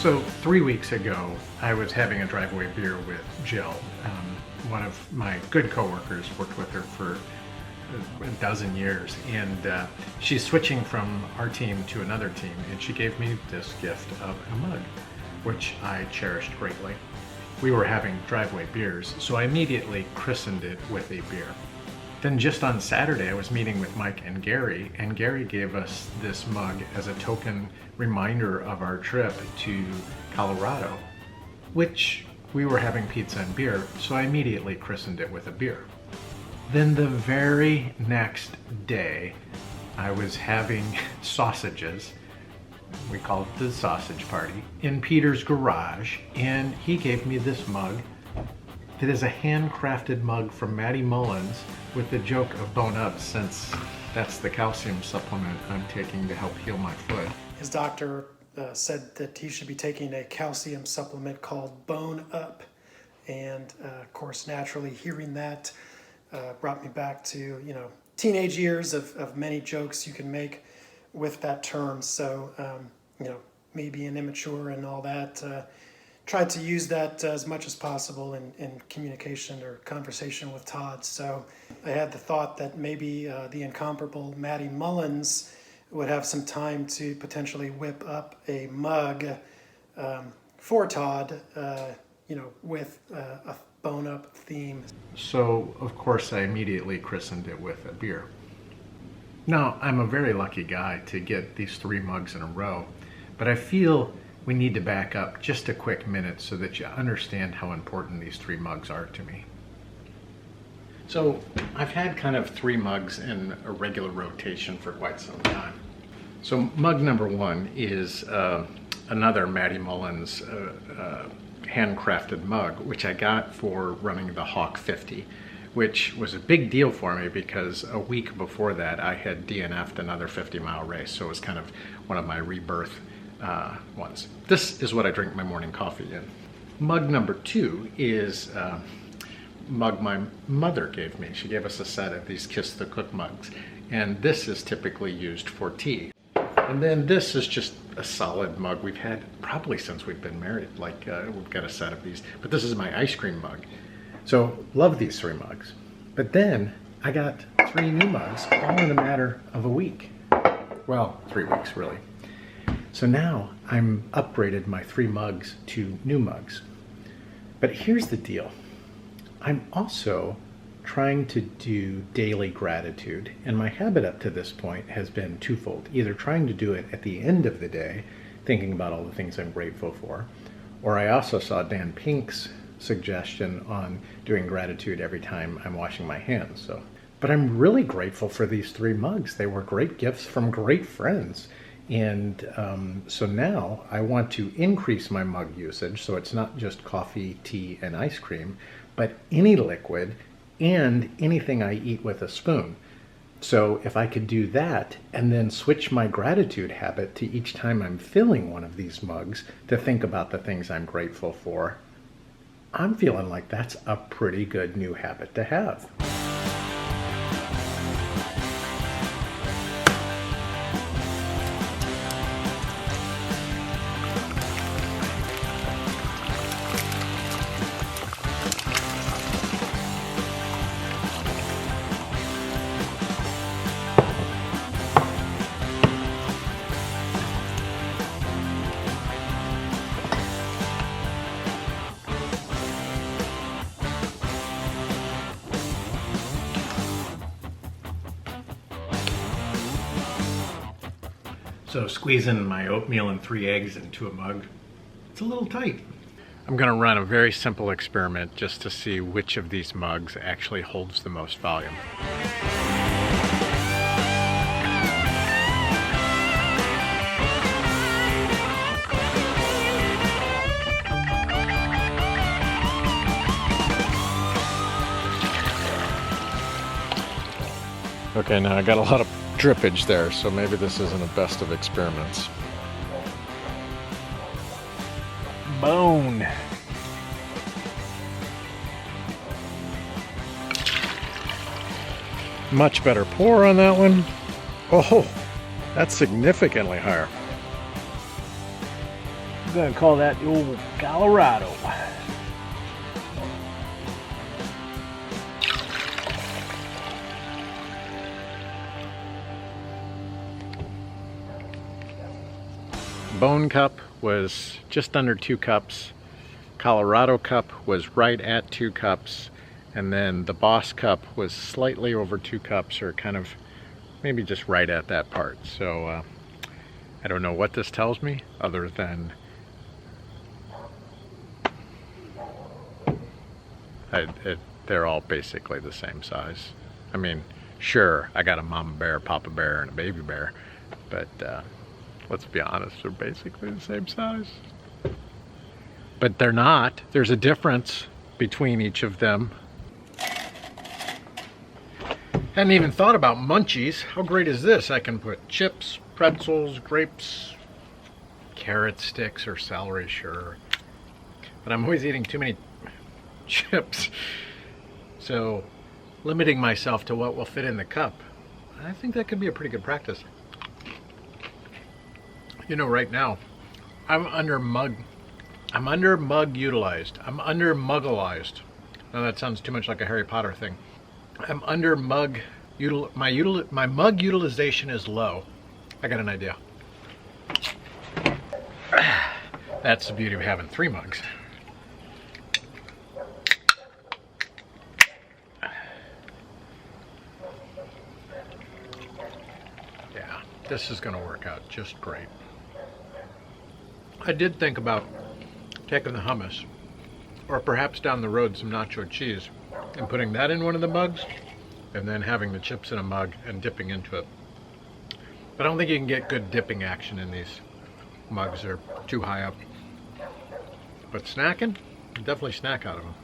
So 3 weeks ago, I was having a driveway beer with Jill. One of my good coworkers, worked with her for a dozen years, and she's switching from our team to another team, and she gave me this gift of a mug, which I cherished greatly. We were having driveway beers, so I immediately christened it with a beer. Then just on Saturday, I was meeting with Mike and Gary gave us this mug as a token reminder of our trip to Colorado, which we were having pizza and beer, so I immediately christened it with a beer. Then the very next day, I was having sausages, we call it the sausage party, in Peter's garage, and he gave me this mug that is a handcrafted mug from Maddie Mullins with the joke of Bone Up, since that's the calcium supplement I'm taking to help heal my foot. His doctor said that he should be taking a calcium supplement called Bone Up. And of course, naturally hearing that brought me back to, teenage years of many jokes you can make with that term. So, me being immature and all that, tried to use that as much as possible in communication or conversation with Todd. So I had the thought that maybe the incomparable Maddie Mullins would have some time to potentially whip up a mug for Todd, with a Bone Up theme. So, of course, I immediately christened it with a beer. Now, I'm a very lucky guy to get these 3 mugs in a row, but I feel we need to back up just a quick minute so that you understand how important these 3 mugs are to me. So I've had kind of 3 mugs in a regular rotation for quite some time. So mug number 1 is another Maddie Mullins handcrafted mug, which I got for running the Hawk 50, which was a big deal for me because a week before that I had DNF'd another 50-mile race, so it was kind of one of my rebirth ones. This is what I drink my morning coffee in. Mug number 2 is mug my mother gave me. She gave us a set of these Kiss the Cook mugs, and this is typically used for tea. And then this is just a solid mug we've had probably since we've been married. We've got a set of these, but this is my ice cream mug. So love these 3 mugs. But then I got 3 new mugs all in a matter of a week. Well, 3 weeks really. So now I'm upgraded my 3 mugs to new mugs. But here's the deal. I'm also trying to do daily gratitude, and my habit up to this point has been twofold. Either trying to do it at the end of the day, thinking about all the things I'm grateful for, or I also saw Dan Pink's suggestion on doing gratitude every time I'm washing my hands. But I'm really grateful for these 3 mugs. They were great gifts from great friends. And so now I want to increase my mug usage, so it's not just coffee, tea, and ice cream, but any liquid and anything I eat with a spoon. So if I could do that and then switch my gratitude habit to each time I'm filling one of these mugs to think about the things I'm grateful for, I'm feeling like that's a pretty good new habit to have. So squeezing my oatmeal and 3 eggs into a mug, it's a little tight. I'm going to run a very simple experiment just to see which of these mugs actually holds the most volume. Okay, now I got a lot of drippage there, so maybe this isn't the best of experiments. Bone. Much better pour on that one. Oh, that's significantly higher. I'm gonna call that the old Colorado. Bone Cup was just under 2 cups. Colorado Cup was right at 2 cups. And then the Boss Cup was slightly over 2 cups, or kind of maybe just right at that part. So I don't know what this tells me other than they're all basically the same size. I mean, sure, I got a mama bear, papa bear, and a baby bear, but let's be honest, they're basically the same size. But they're not. There's a difference between each of them. Hadn't even thought about munchies. How great is this? I can put chips, pretzels, grapes, carrot sticks, or celery, sure. But I'm always eating too many chips. So limiting myself to what will fit in the cup, I think that could be a pretty good practice. You know, right now, I'm under mug-utilized. I'm under muggleized. Now that sounds too much like a Harry Potter thing. I'm under mug, my mug utilization is low. I got an idea. That's the beauty of having 3 mugs. Yeah, this is gonna work out just great. I did think about taking the hummus, or perhaps down the road some nacho cheese, and putting that in one of the mugs, and then having the chips in a mug and dipping into it. But I don't think you can get good dipping action in these mugs. They're too high up. But snacking, definitely snack out of them.